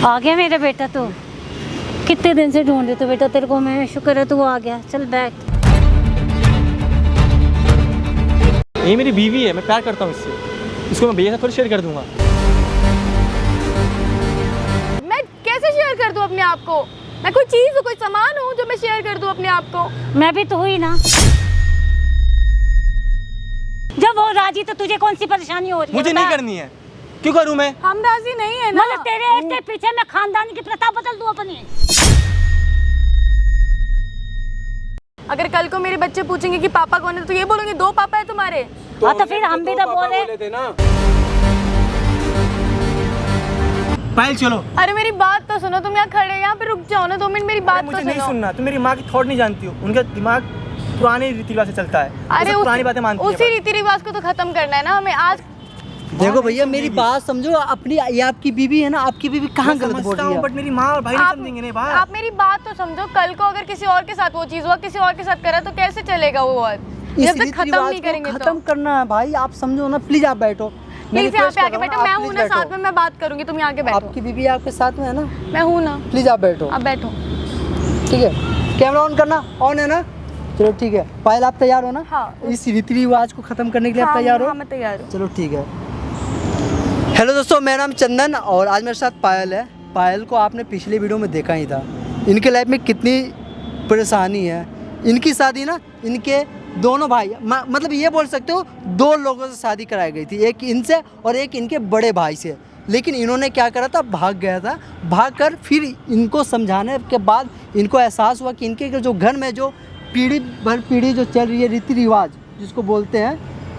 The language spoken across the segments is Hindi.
आ गया मेरा बेटा। तो कितने दिन से ढूंढ रही तो बेटा तेरे को मैं, शुक्र है तू आ गया। चल बैठ। ये मेरी बीवी है, मैं प्यार करता हूँ इससे, इसको मैं भैया से थोड़ी शेयर कर दूंगा। मैं कैसे शेयर कर दूं अपने आप को? मैं कोई चीज हूँ, कोई सामान हूँ जो मैं शेयर कर दूं अपने आप को? मैं भी तो हुई ना। जब वो राजी तो तुझे कौन सी परेशानी हो रही है? मुझे नहीं करनी है, क्यों करूँ मैं? हम राजी नहीं है ना। मतलब तेरे इसके पीछे मैं खानदानी की प्रथा बदल दूं अपनी? अगर कल को मेरे बच्चे पूछेंगे कि पापा कौन है तो ये बोलोगे 2 पापा है तुम्हारे? हाँ तो फिर हम भी तो बोले थे ना। पायल चलो। अरे मेरी बात तो सुनो, तुम यहाँ खड़े यहाँ पे रुक जाओ ना 2 मिनट, मेरी बात तो मुझे सुनो। नहीं सुनना, तुम मेरी माँ की थॉट नहीं जानती हो, उनका दिमाग पुराने रीति रिवाज से चलता है। अरे पुरानी बातें मानती है। उसी रीति रिवाज को तो खत्म करना है ना हमें आज। देखो भैया मेरी बात समझो, अपनी ये आपकी बीवी है ना, आपकी बीवी कहाँ गलत बोल रही है? बट मेरी माँ और भाई नहीं समझेंगे नहीं बात। आप मेरी बात तो समझो, कल को अगर किसी और के साथ वो चीज हुआ, किसी और के साथ करा तो कैसे चलेगा वो बात? जब तक खत्म नहीं करेंगे खत्म करना है भाई, आप समझो ना। प्लीज आप बैठो, प्लीज यहाँ पे आके बैठो। मैं हूँ ना साथ में, मैं बात करूंगी, तुम यहाँ के बैठो। आपकी बीवी आपके साथ में है ना? मैं हूँ ना। प्लीज आप बैठो। आप बैठो। ठीक है, कैमरा ऑन करना, ऑन है ना? चलो ठीक है। पायल आप तैयार हो ना? हाँ। इस रीति रिवाज को खत्म करने के लिए आप तैयार हो? हाँ मैं तैयार हूँ। चलो ठीक है। हेलो दोस्तों, मेरा नाम चंदन और आज मेरे साथ पायल है। पायल को आपने पिछले वीडियो में देखा ही था, इनके लाइफ में कितनी परेशानी है। इनकी शादी ना इनके दोनों भाई, मतलब ये बोल सकते हो 2 लोगों से शादी कराई गई थी, एक इनसे और एक इनके बड़े भाई से। लेकिन इन्होंने क्या करा था, भाग गया था। भाग कर फिर इनको समझाने के बाद इनको एहसास हुआ कि इनके जो घर में जो पीढ़ी भर पीढ़ी जो चल रही है रीति रिवाज जिसको बोलते हैं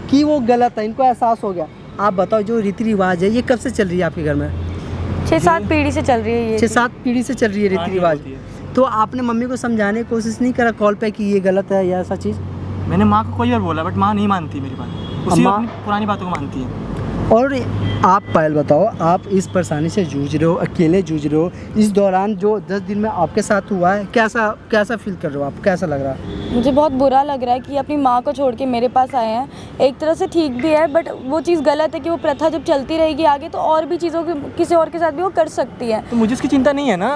कि वो गलत है। इनको एहसास हो गया। आप बताओ, जो रीति रिवाज है ये कब से चल रही है आपके घर में? 6-7 पीढ़ी से चल रही है ये। 6-7 पीढ़ी से चल रही है रीति रिवाज। तो आपने मम्मी को समझाने की कोशिश नहीं करा कॉल पे कि ये गलत है या ऐसा चीज़? मैंने माँ को कई बार बोला बट माँ नहीं मानती मेरी बात, उसी अपनी पुरानी बातों को मानती है। और आप पायल बताओ, आप इस परेशानी से जूझ रहे हो, अकेले जूझ रहे हो। इस दौरान जो 10 दिन में आपके साथ हुआ है, कैसा फील कर रहे हो आप? कैसा लग रहा है? मुझे बहुत बुरा लग रहा है कि अपनी माँ को छोड़ के मेरे पास आए हैं। एक तरह से ठीक भी है बट वो चीज़ गलत है कि वो प्रथा जब चलती रहेगी आगे तो और भी चीज़ों की किसी और के साथ भी वो कर सकती है। तो मुझे इसकी चिंता नहीं है ना।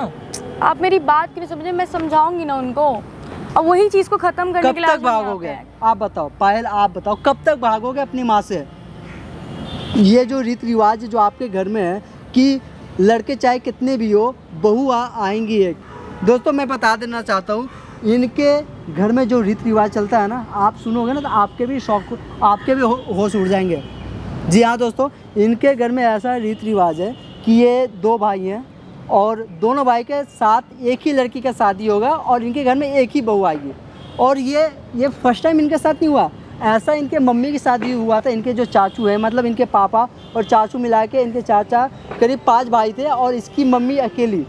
आप मेरी बात क्यों नहीं समझे? मैं समझाऊंगी ना उनको, और वही चीज़ को ख़त्म करने के लिए कब तक भागोगे? आप बताओ पायल, आप बताओ कब तक भागोगे अपनी माँ से? ये जो रीति रिवाज जो आपके घर में है कि लड़के चाहे कितने भी हो, बहू आएंगी एक। दोस्तों मैं बता देना चाहता हूँ, इनके घर में जो रीति रिवाज चलता है ना, आप सुनोगे ना तो आपके भी होश उड़ जाएंगे। जी हाँ दोस्तों, इनके घर में ऐसा रीति रिवाज है कि ये 2 भाई हैं और दोनों भाई के साथ एक ही लड़की का शादी होगा और इनके घर में एक ही बहू आएगी। और ये फर्स्ट टाइम इनके साथ नहीं हुआ, ऐसा इनके मम्मी की शादी हुआ था। इनके जो चाचू हैं, मतलब इनके पापा और चाचू मिला के इनके चाचा करीब 5 भाई थे और इसकी मम्मी अकेली।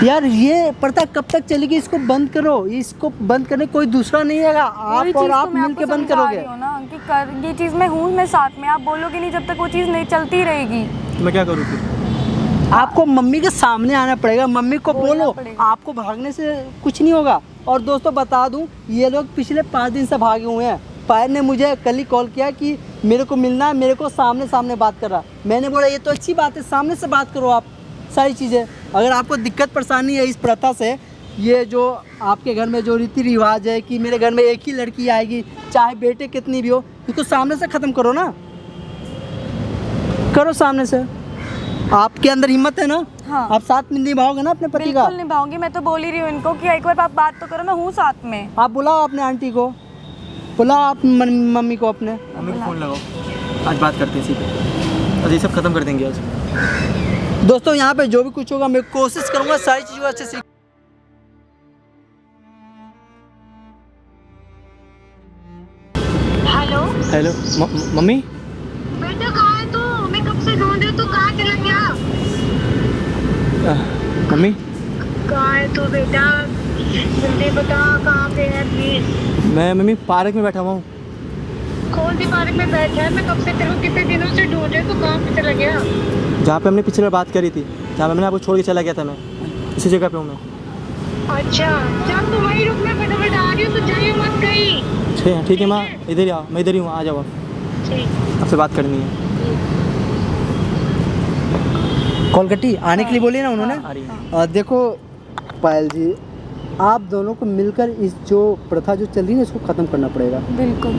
यार ये प्रथा कब तक चलेगी? इसको बंद करो। इसको बंद करने कोई दूसरा नहीं है, आप और आप मिल के बंद करोगे ना कि ये चीज़ मैं हूँ, मैं साथ में, आप बोलोगे नहीं जब तक वो चीज़ नहीं चलती रहेगी। तो मैं क्या करूँ फिर? आपको मम्मी के सामने आना पड़ेगा, मम्मी को बोलो। आपको भागने से कुछ नहीं होगा। और दोस्तों बता दूं, ये लोग पिछले 5 दिन से भागे हुए हैं। पायल ने मुझे कल ही कॉल किया कि मेरे को मिलना है, मेरे को सामने बात कर रहा। मैंने बोला ये तो अच्छी बात है, सामने से बात करो आप सारी चीज़ें। अगर आपको दिक्कत परेशानी है इस प्रथा से, ये जो आपके घर में जो रीति रिवाज है कि मेरे घर में एक ही लड़की आएगी चाहे बेटे कितनी भी हो, इसको सामने से ख़त्म करो ना, करो सामने से। आपके अंदर हिम्मत है ना? हाँ। आप साथ में निभाओगे ना अपने पति का? बिल्कुल निभाऊंगी। मैं तो बोल ही रही हूँ इनको कि एक बार आप बात तो करो, मैं हूँ साथ में। आप बुलाओ अपने आंटी को, बुलाओ आप मम्मी को अपने। मम्मी को फ़ोन लगाओ, आज बात करते हैं इसी पे, और ये सब खत्म कर देंगे आज। दोस्तों यहाँ पे जो भी कुछ होगा मैं कोशिश करूँगा सारी चीज़ों अच्छे से। Hello mummy. बेटा कहाँ है तू? मैं कब से ढूंढ रही हूँ, तू कहाँ चला गया? मम्मी कहाँ है तू बेटा? जल्दी बता कहाँ पे है प्लीज। मैं मम्मी पार्क में बैठा हुआ हूँ। कौन सी पार्क में बैठा है? मैं कब से तेरे को कितने दिनों से ढूंढ रही हूँ, तू कहाँ पे चला गया? जहाँ पे हमने पिछले बार बात करी थी, जहाँ पे मैंने आपको छोड़ के चला गया था, मैं इसी जगह पे हूँ मैं। अच्छा चल तू वहीं रुक, मैं फटाफट आ रही हूँ, तू जाइए मत कहीं। ठीक है माँ, इधर ही आओ, मैं इधर ही हूँ, आ जाओ आप, ठीक। आपसे बात करनी है। कॉल कटी आने के लिए बोली ना उन्होंने। आ रही है। देखो पायल जी, आप दोनों को मिलकर इस जो प्रथा जो चल रही है ना, इसको ख़त्म करना पड़ेगा। बिल्कुल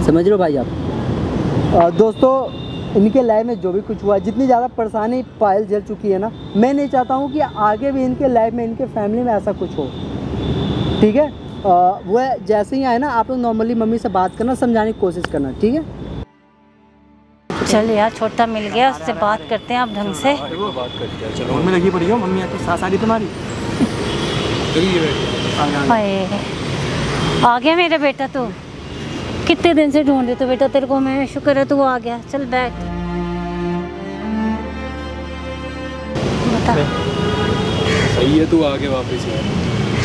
समझ रहे हो भाई आप। दोस्तों, इनके लाइफ में जो भी कुछ हुआ, जितनी ज़्यादा परेशानी पायल झेल चुकी है ना, मैं नहीं चाहता हूँ कि आगे भी इनके लाइफ में, इनके फैमिली में ऐसा कुछ हो। ठीक है, वो जैसे ही आए ना, आप लोग नॉर्मली मम्मी से बात करना, समझाने की कोशिश करना, ठीक है। चल यार, छोटा मिल गया, उससे बात करते हैं आप ढंग से। बात करते हैं, चलो। मम्मी लगी पड़ी हो, मम्मी आती सास आ रही तुम्हारी। हाय, आ गया मेरा बेटा। तू कितने दिन से ढूंढ रही तो बेटा तेरे को मैं, शुक्र है तू आ गया। चल बैठ, बता। सही है, तू आ गया वापस।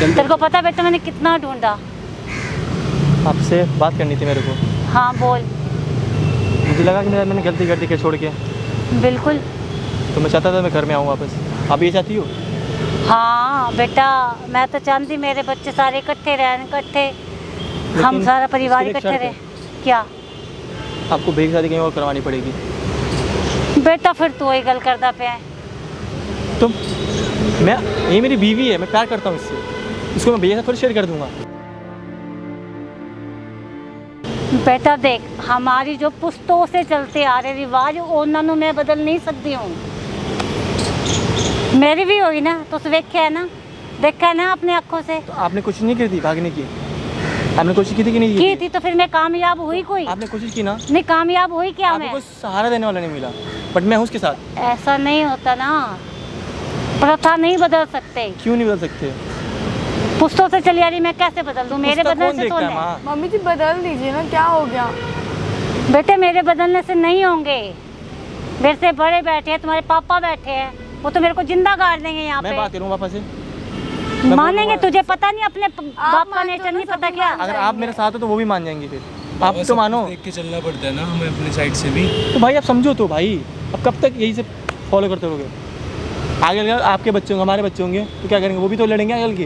चल तेरे को पता बेटा मैंने कितना ढूंढा। आपसे बात करनी थी मेरे को। हाँ बोल। मुझे लगा कि मैंने गलती कर दी के छोड़ के, बिल्कुल। तो मैं चाहता था मैं घर में आऊँ वापस। आप ये चाहती हो? हाँ बेटा, मैं तो चाहती मेरे बच्चे सारे इकट्ठे रहें, इकट्ठे हम लेकिन सारा परिवार सिर्फ एक इकट्ठे शर्त रहे। है। क्या? आपको बेटी शादी कहीं और करवानी पड़ेगी। बेटा फिर तू ही गल करदा पे है। तुम, मैं, ये मेरी बीवी है, मैं प्यार करता हूँ इससे। इसको मैं भैया से थोड़ी शेयर कर दूंगा। बेटा देख, हमारी जो पुश्तों से चलते आ रहे रिवाज, उन्होंने मैं बदल नहीं सकती हूँ। मेरी भी होगी ना, तो देखा है ना, देखा है ना अपने आँखों से। तो आपने कोशिश नहीं की थी भागने की? आपने कोशिश की थी कि नहीं की थी? तो फिर मैं कामयाब हुई कोई? आपने कोशिश की ना? नहीं कामयाब हुई क्या आपको मैं? कोई सहारा देने वाला नहीं मिला, बट मैं हूँ उसके साथ। ऐसा नहीं होता ना, प्रथा नहीं बदल सकते। क्यों नहीं बदल सकते? पुश्तों से चली आ रही, मैं कैसे बदल दूँ? मेरे उसका बदलने कौन से तो देखता है नहीं। माँ? मम्मी जी बदल दीजिए ना, क्या हो गया? बेटे मेरे बदलने से नहीं होंगे। मेरे से बड़े बैठे हैं, तुम्हारे पापा बैठे हैं, वो तो मेरे को जिंदा गाड़ देंगे यहाँ मैं पे। बात करूँ वापस से? मानेंगे? तुझे पता नहीं, अपने बाप का नेचर नहीं पता क्या? अगर आप मेरे साथ हो तो वो भी मान जाएंगे। फिर आप तो मानो। देख के चलना पड़ता है ना हमें अपने साइड से भी। तो भाई आप समझो तो भाई, अब कब तक यही से फॉलो करते रहोगे? आगे अगर आपके बच्चे होंगे, हमारे बच्चे होंगे, तो क्या करेंगे? वो भी तो लड़ेंगे आगे के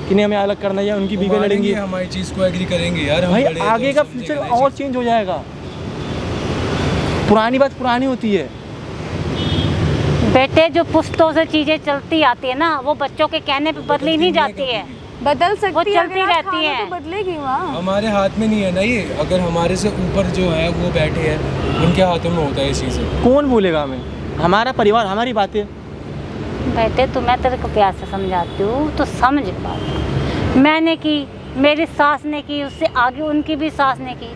कि नहीं हमें अलग करना है, या उनकी बीवी लड़ेंगी। हमारी चीज़ को एग्री करेंगे यार। हम भाई बड़े हैं, आगे तो का समझेंगे फ्यूचर ना और ये चेंज हो जाएगा। पुरानी बात पुरानी होती है। बेटे जो पुश्तों से चीजें चलती आती है ना, वो बच्चों के कहने पे बदली नहीं जाती है, बदल सकती वो है, चलती अगर आप रहती खाना है। तो बदलेगी माँ। हमारे हाथ में नहीं है ना ये। अगर हमारे से ऊपर जो है वो बैठे हैं, उनके हाथों में होता है ये चीज़ें। कौन बोलेगा हमें? हमारा परिवार, हमारी बातें। बेटे तो मैं तेरे को प्यार से समझाती हूँ, तो समझ बात। मैंने की, मेरी सास ने की, उससे आगे उनकी भी सास ने की।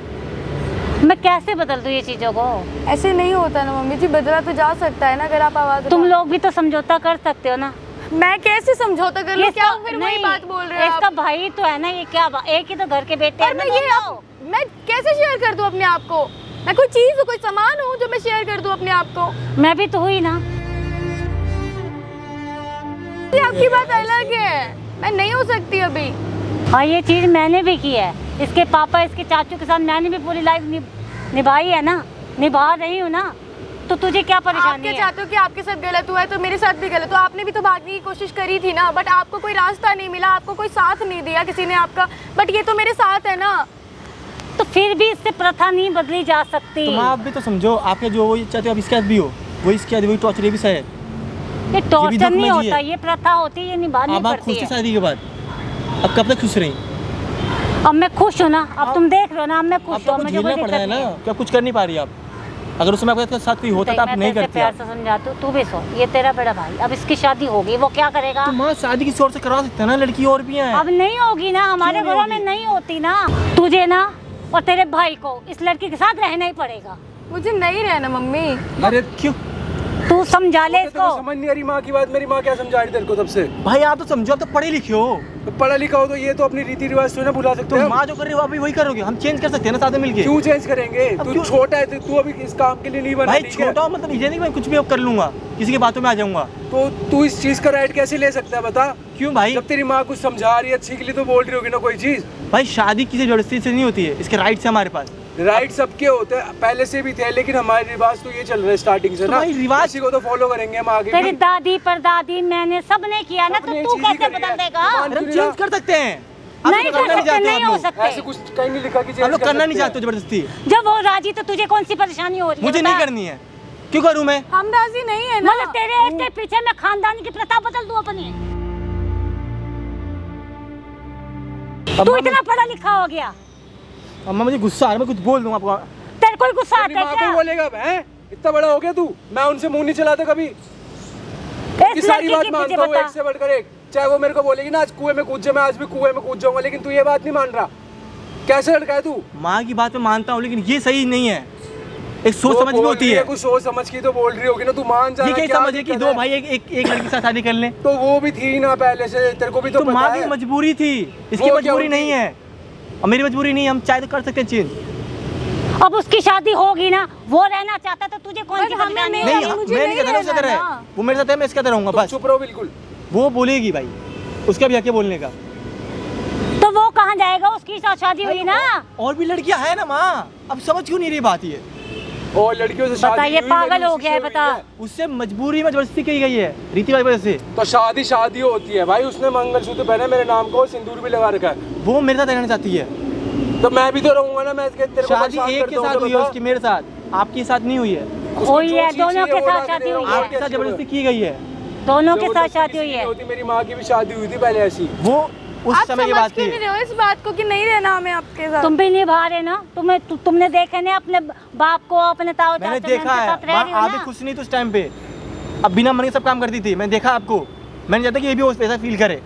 मैं कैसे बदल दूँ ये चीज़ों को? ऐसे नहीं होता ना मम्मी जी, बदला तो जा सकता है ना अगर आप आवाज़ तुम लोग भी तो समझौता कर सकते हो ना। मैं कैसे समझौता कर लूँ? क्या इसका- फिर वही नहीं, बात बोल रहे हो इसका आप? भाई तो है ना, ये क्या एक ही तो घर के बेटे हैं पर ना मैं ये दोनों। मैं कैसे शेयर कर दूँ अपने आप को? मैं कोई चीज़ हूँ, कोई सामान हूँ जो मैं शेयर कर दूँ अपने आप को? मैं भी तो हुई ना। ये आपकी बात अलग है, मैं नहीं हो सकती अभी। हाँ ये चीज़ मैंने भी की है, इसके पापा इसके चाचू के साथ मैंने भी पूरी लाइफ निभाई है ना, निभा रही हूँ ना। तो तुझे क्या आप परेशानी क्या है? चाहते हो कि आपके साथ गलत हुआ है तो मेरे साथ भी गलत हुआ? आपने भी तो भागने की कोशिश करी थी ना, बट आपको कोई रास्ता नहीं मिला, आपको कोई साथ नहीं दिया किसी ने आपका। बट ये तो मेरे साथ है ना। तो फिर भी इससे प्रथा नहीं बदली जा सकती। तुम आप भी तो समझो, आपके जो वो चाहते हो आप इसके साथ भी हो, वो इसके साथ वही टॉर्चर भी सहे। ये टॉर्चर दुख नहीं में होता, जिए। ये प्रथा होती है, ये निभानी अब आप पड़ती खुश थे है। शादी के बाद, अब कब तक खुश रही? अब मैं खुश हूँ ना, अब तुम देख लो ना, अब मैं अब खुश तो हूँ, कुछ मुझे झेलना कोई पड़ रहा है दिक्कत ना, नहीं है। क्या कुछ कर नहीं पा रही आप? अगर उसमें आपके साथ कोई होता तो आप मैं नहीं तेरे से करती प्यार आप। से समझाती हूँ, तू भी सो। ये तेरा बड़ा भाई, अब इसकी शादी होगी, वो क्या करेगा? तो माँ शादी किसी और से करवा सकते हैं ना, लड़की और भी हैं। अब नहीं होगी ना, हमारे क्यों नहीं घरों में होगी? नहीं होती ना। तुझे ना और तेरे भाई को इस लड़की के साथ रहना ही पड़ेगा। मुझे नहीं रहना मम्मी। अरे क्यों? तू समझा ले तेरे को इसको। समझ नहीं आ रही माँ की बात। मेरी माँ क्या समझा रही तेरे को तब से? भाई आप तो समझो, आप तो पढ़े लिखे हो। तो पढ़ा लिखा हो तो ये तो अपनी रीति रिवाज तो ना भुला सकते तो हैं हम। माँ जो कर रही हो आप भी वही करोगे, हम चेंज कर सकते हैं ना साथ में मिलके। क्यों चेंज करेंगे? अब तू क्यों? छोटा है, तू अभी इस काम के लिए नहीं बना। भाई ठीक है? छोटा हो मतलब ये नहीं कि मैं कुछ भी अब कर लूंगा, किसी की बातों में आ जाऊंगा। तो तू इस चीज का राइट कैसे ले सकता है बता? क्यों भाई? जब तेरी माँ कुछ समझा रही है अच्छी के लिए तो बोल रही होगी ना कोई चीज। भाई शादी किसी जबरदस्ती से नहीं होती है, इसके राइट्स है हमारे पास। राइट सबके होते हैं, पहले से भी थे, लेकिन हमारे रिवाज तो ये चल रहे हैं स्टार्टिंग से तो ना। भाई रिवाज- इसी को तो फॉलो करेंगे हम आगे तेरी भी। दादी परदादी मैंने सबने किया ना, तो सबने तू चीज़ ही कैसे करी है। बदल देगा? मान- हम चेंज कर सकते हैं। आप नहीं तो कर करना सकते, चाहते हो नहीं आप हो लोग। सकते। ऐसे कुछ कहीं नहीं लिखा कि हम चेंज लोग कर करना नहीं सकते चाहते हो जबरदस्ती। जब वो राजी तो तुझे कौन सी परेशानी हो रही है? मुझे बता। नहीं करनी है। क्यों करूँ मैं? हम राजी नहीं है ना। मतलब तेरे एक के पीछे मैं खानदान की प्रथा बदल दूं अपनी? तू इतना पढ़ा लिखा हो गया, अम्मा मुझे गुस्सा आ रहा है, मैं कुछ बोल दूँ आपको। तेरे को गुस्सा अपनी आता है माँ को क्या? बोलेगा हैं? इतना बड़ा हो गया तू, मैं उनसे मुंह नहीं चलाता कभी। इस ये सारी लड़की बात के मानता पीछे हूँ एक बता। से बढ़कर एक। चाहे वो मेरे को बोलेगी ना आज कुएं में कूद जा, मैं आज भी कुएं में कूद जाऊंगा, लेकिन तू ये बात नहीं मान रहा। कैसे लड़का है तू? माँ की बात मैं मानता हूँ, लेकिन ये सही नहीं है। एक सोच समझ भी बोल होती रही है। कुछ सोच समझ की तो बोल रही होगी ना, तू मान जा। ये क्या समझ है कि दो भाई एक लड़की के साथ शादी कर लें? तो वो भी थी ना पहले से, तेरे को भी तो तो पता माँ है। की मजबूरी थी, इसकी वो क्या मजबूरी होती? नहीं है। और मेरी मजबूरी नहीं है, हम चाहे तो कर सकते हैं चेंज। अब उसकी शादी होगी ना, वो रहना चाहता तो तुझे कौन सी हमें परेशानी है? नहीं- नहीं, मुझे मैं नहीं नहीं कहता उसके रहना तरह ना। है, वो मेरे साथ है, मैं इसके तरह रहूंगा तुम बस। चुप रहो बिल्कुल। वो बोलेगी भाई, उसका भी हक है बोलने का। तो वो कहाँ जाएगा? उसकी साथ शादी हुई ना। और भी लड़कियां हैं ना माँ, अब समझ क्यों नहीं रही बात ये? और लड़कियों से शादी बताइए, हुई, पागल मेरी हो उसी गया है, से हुई बता। उससे मजबूरी में जबरदस्ती की गई है, रीति की वजह से। तो शादी होती है भाई। उसने मंगलसूत्र पहना मेरे नाम को, सिंदूर भी लगा रखा है। वो मेरे साथ रहना चाहती है। तो मैं भी तो रहूंगा ना। मैं तेरे को शादी परेशान एक करता के हूँ साथ तो हुई है बता। उसकी, मेरे साथ, आपके साथ नहीं हुई है। उसको हुई जो है, चीज़ दोनों चाहिए के वो साथ ला के शादी दे रहा हुई हूँ। है। आपके साथ जबरदस्ती की गई है। दोनों के जो साथ जबरदस्ती शादी हुई किसी है। की होती, मेरी माँ की भी शादी हुई थी पहले ऐसी। वो उस आप समय की समझ बात क्यों थी। नहीं रहे हो इस बात को कि नहीं रहना हमें आपके साथ? तुम भी निभा रहे ना। तुमने देखे ना अपने बाप को, अपने ताऊ मैंने चाचा देखा है, साथ रह माँ रही हो आप भी ना। खुश नहीं थी उस टाइम पे, अब बिना मन के सब काम करती थी। मैंने देखा आपको, मैंने चाहता कि ये भी उस ऐसा फील करे।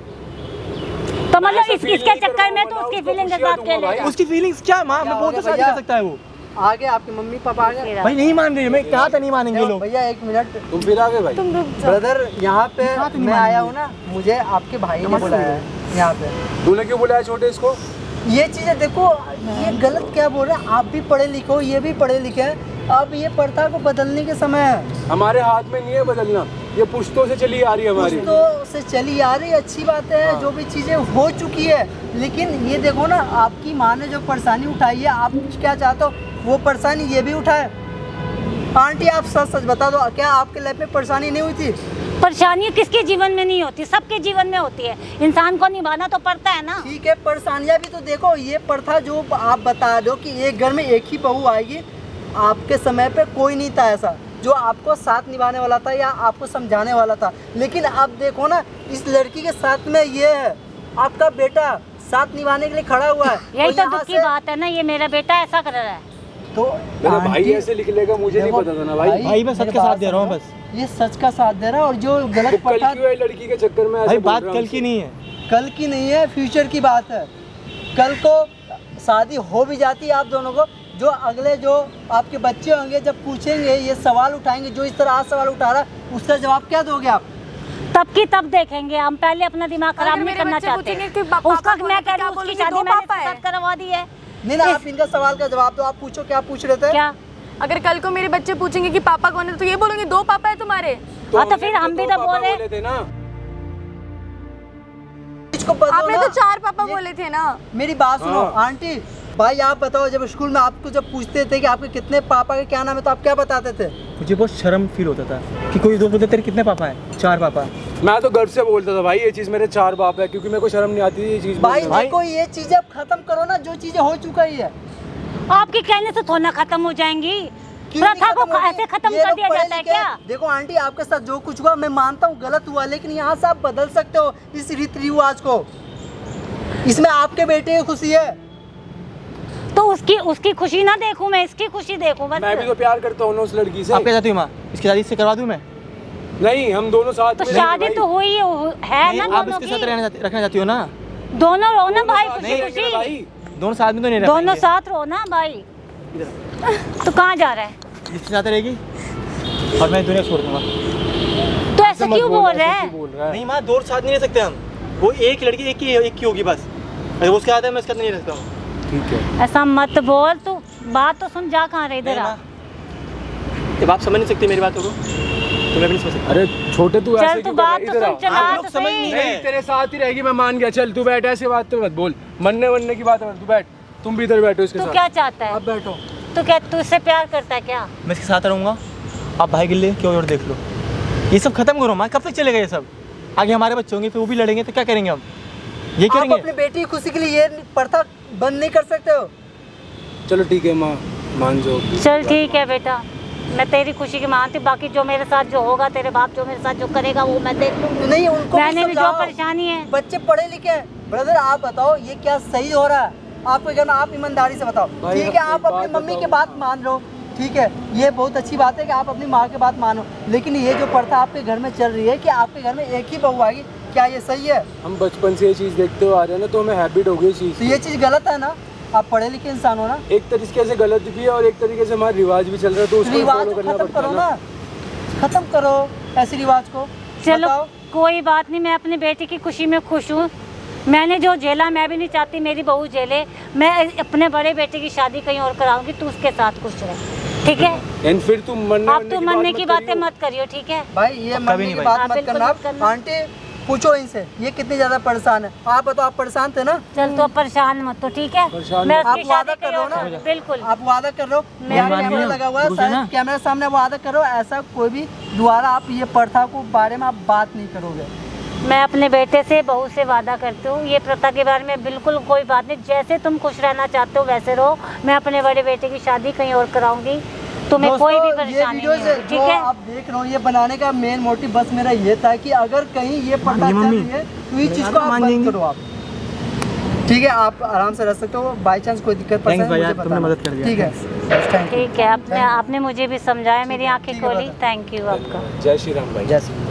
तो मतलब ऐसा इसके feel नहीं चक्कर में करवाऊंगा तो ना, उसकी उसको फीलिंग के खुशियाँ साथ दूंगा भाई। खेलेगा। उसकी फीलिंग्स क्या माँ, मैं क्या बहुत हो शादी गया कर भैया? सकता है वो। आगे आपके मम्मी पापा आ गए। भाई नहीं मान रही, मैं कहा था नहीं मानेंगे देखो लोग। भैया एक मिनट, तुम फिर आ गए भाई। तुम रुक जाओ। ब्रदर यहाँ पे बात नहीं मैं मानेंगे। आया हूँ ना, मुझे आपके भाई ने बुलाया है यहाँ पे। तूने क्यों बुलाया छोटे इसको? ये चीज़ें देखो, ये गलत क्या बोल रहे हैं। आप भी पढ़े लिखे हो, ये भी पढ़े लिखे हैं। अब ये प्रथा को बदलने के समय है। हमारे हाथ में नहीं है बदलना, ये पुश्तों से चली आ रही है हमारी। पुश्तों से चली आ रही अच्छी बात है, जो भी चीज़ें हो चुकी है। लेकिन ये देखो ना, आपकी माँ ने जो परेशानी उठाई है, आप क्या चाहते हो वो परेशानी ये भी उठाए। आंटी आप सच सच बता दो, क्या आपके लाइफ में परेशानी नहीं हुई थी? परेशानी किसके जीवन में नहीं होती? सबके जीवन में होती है। इंसान को निभाना तो पड़ता है ना। ठीक है, परेशानियाँ भी तो देखो। ये प्रथा जो आप बता दो कि एक घर में एक ही बहू आएगी, आपके समय पे कोई नहीं था ऐसा जो आपको साथ निभाने वाला था या आपको समझाने वाला था। लेकिन अब देखो ना, इस लड़की के साथ में ये है, आपका बेटा साथ निभाने के लिए खड़ा हुआ है। यही और तो यहाँ दुख की से- बात है ना, ये मेरा बेटा ऐसा कर रहा है। तो मेरा भाई आंटी- ऐसे लिख लेगा, मुझे नहीं देखो, पता था ना भाई। भाई मैं सच मेरे का साथ बात दे रहा हूँ सुनो। बस। ये सच का साथ दे रहा है, और जो गलत वो कल प्रथा क्यों है लड़की के चक्कर में ऐसे भाई बोल बात रहा कल हूँ की नहीं है, कल की नहीं है, फ्यूचर की बात है। कल को शादी हो भी जाती है आप दोनों को, जो अगले जो आपके बच्चे होंगे जब पूछेंगे, ये सवाल उठाएंगे, जो इस तरह आज सवाल उठा रहा है, उसका जवाब क्या दोगे आप? तब की तब देखेंगे। हम पहले अपना दिमाग खराब अगर नहीं मेरे करना बच्चे चाहते। पूछेंगे कि पापा उसका कौन है, मैं तो कह रही क्या हूँ, उसकी बोलूंगी? शादी दो मैंने पापा है। साथ करवा दी है। नहीं ना, आप इनका सवाल का जवाब दो। आप पूछो, क्या पूछ रहे थे? क्या? अगर कल को मेरे बच्चे पूछेंगे कि पापा कौन है, तो ये बोलूंगी 2 पापा है तुम्हारे। तो हाँ, तो हमने फिर हम भी दो तो पापा बोले। थे ना। इसको बदलो आपने ना। तो 4 पापा ये- बोले थे ना। मेरी बात सुनो हाँ। आंटी। भाई आप बताओ, जब स्कूल में आपको जब पूछते थे कि आपके कितने पापा के क्या नाम है, तो आप क्या बताते थे? मुझे बहुत शर्म फील होता था कि कोई दोस्त बोलते तेरे कितने पापा हैं? 4 पापा। मैं तो गर्व से बोलता था भाई ये चीज़ मेरे 4 बाप है, क्योंकि मेरे को शर्म नहीं आती थी ये चीज़ भाई बोलने में। देखो, ये चीजें अब खत्म करो ना, जो चीजें हो चुका ही है। आपके कहने से थोड़ा खत्म हो जाएंगी। क्यों नहीं प्रथा को खत्म होगी? ऐसे खत्म ये कर लोग दिया पढ़े जाता है लिखे क्या? हैं। देखो आंटी, आपके साथ जो कुछ हुआ मैं मानता हूँ गलत हुआ, लेकिन यहाँ से आप बदल सकते हो इस रीति रिवाज को। इसमें आपके बेटे की खुशी है। तो उसकी खुशी ना देखूं मैं, इसकी खुशी देखूं बस। मैं भी तो प्यार करता हूँ ना उस लड़की से। आप क्या चाहती हो माँ, इसकी शादी इससे करवा दूँ मैं? नहीं, हम दोनों साथ तो में रहेंगे शादी भाई। तो हुई है नहीं, ना आप दोनों इसके साथ की। रखना चाहती हो ना? दोनों रहो ना दोनों भाई, साथ खुशी नहीं रहेंगे ना खुशी। भाई। दोनों साथ में तो नहीं रह दोनों पाएंगे। साथ रहो ना भाई। तो कहाँ जा रहा है? जिसके साथ रहेगी और मैं दुनिया छोड़ दूंगा। तो ऐसे मत क्यों बोल ऐसे रहा है? क्यों बोल रहा है? नहीं माँ, दो साथ नहीं रह सकते हम। वो एक लड़की एक की होगी बस। अगर वो उसके साथ है, मैं उसके साथ नहीं रह सकता हूँ। ठीक है। ऐसा मत बोल तू। बात तो सुन, जा कहाँ रहे इधर नहीं, आ। माँ, जब आप समझ नहीं सकते मेरी बातों को, तो मैं भी नहीं समझ सकता। अरे छोटे तू ऐसे चल तू क्यों बात कर तो रहा है? सुन, इधर आ। चला आप लोग तो समझ सही। नहीं नहीं, तेरे साथ ही रहेगी, मैं मान गया। चल तू बैठ, ऐसे बात तो मत बोल। मरने की बात है, तू बैठ। तुम भी इधर बैठो इसके तू साथ। क्या चाहता है? आप बैठो। तू क्या, तू इससे प्यार करता है क्या? मैं इसके साथ रहूँगा। आप भाई के लिए क्यों और देख लो। ये सब खत्म करो माँ, कब तक चलेगा ये सब? आगे हमारे बच्चे होंगे, फिर वो भी लड़ेंगे, तो क्या करेंगे हम? ये आप करेंगे। अपनी बेटी की खुशी के लिए ये प्रथा बंद नहीं कर सकते हो? चलो ठीक है माँ, मान जाओ। चल ठीक है बेटा। मैं तेरी खुशी की मानती, बाकी जो मेरे साथ जो होगा, तेरे बाप जो मेरे साथ जो करेगा वो मैं देख लूँगी। नहीं, उनको मैंने भी जो समझाओ। परेशानी है, बच्चे पढ़े लिखे हैं। ब्रदर आप बताओ ये क्या सही हो रहा है आपके घर में? आप ईमानदारी से बताओ। भाई, ठीक है, अब आप एक अपनी बात मम्मी की बताओ। बात मान रहे हो, ठीक है, ये बहुत अच्छी बात है कि आप अपनी माँ की बात मानो, लेकिन ये जो प्रथा आपके घर में चल रही है कि आपके घर में एक ही बहू आएगी, क्या ये सही है? हम बचपन से ये चीज़ देखते हुए आ रहे हैं ना, तो हमें हैबिट हो गई इस चीज़ तो की। ये चीज़ गलत है ना? आप पढ़े लिखे इंसान हो ना, एक तरीके से गलत भी है और एक तरीके से हमारा रिवाज भी चल रहा है, तो उसको रिवाज फॉलो को करना खत्म पड़ता करो है ना, ना। खत्म करो ऐसे रिवाज को। चलो बताओ। कोई बात नहीं, मैं अपनी बेटी की खुशी में खुश हूँ। मैंने जो झेला मैं भी नहीं चाहती मेरी बहू झेले। मैं अपने बड़े बेटे की शादी कहीं और कराऊंगी, तू उसके साथ खुश रह, ठीक है? एंड फिर तुम अब तू मरने की बातें मत करियो, ठीक है? भाई ये कभी मरने नहीं की भाई। बात हाँ, मत बिल्कुल करना। मत करना। आंटी पूछो इनसे ये कितनी ज्यादा परेशान है। आप बताओ, आप परेशान थे ना? चल तो अब परेशान मत तो, ठीक है? परेशान मैं मत। उसकी आप वादा शादी कर रहे हो कहीं और ना? बिल्कुल। आप वादा कर रहे हो, मैं यहाँ मान कैमरा रही हूँ। लगा हुआ है, कुछ है ना? कैमरा सामने वादा करो, ऐसा कोई भी दोबारा आप ये प्रथा को बारे में आप बात नहीं करोगे। मैं अपने बेटे से बहू से वादा करती हूँ, ये प्रथा के बारे में बिल्कुल कोई बात नहीं। जैसे तुम खुश रहना चाहते हो वैसे रहो। मैं अपने बड़े बेटे की शादी कहीं और कराऊंगी, तुम्हें दोस्तों, कोई भी ये परेशानी वीडियो नहीं से होगी, जो ठीक है? आप देख रहे हो, ये बनाने का मेन मोटिव बस मेरा ये था कि अगर कहीं ये प्रथा चल रही है तो इस चीज को आप बंद करो आप। ठीक है, आप आराम से रह सकते हो, बाई चांस कोई दिक्कत परेशानी Thanks भाई, मुझे यार, तुमने बताना। मदद कर दिया। ठीक है, थैंक यू। ठीक है, आपने मुझे भी समझाया, मेरी आंखें ठीक है, खोली। brother। थैंक यू आपका। जय श्री राम भाई। जय श्री राम।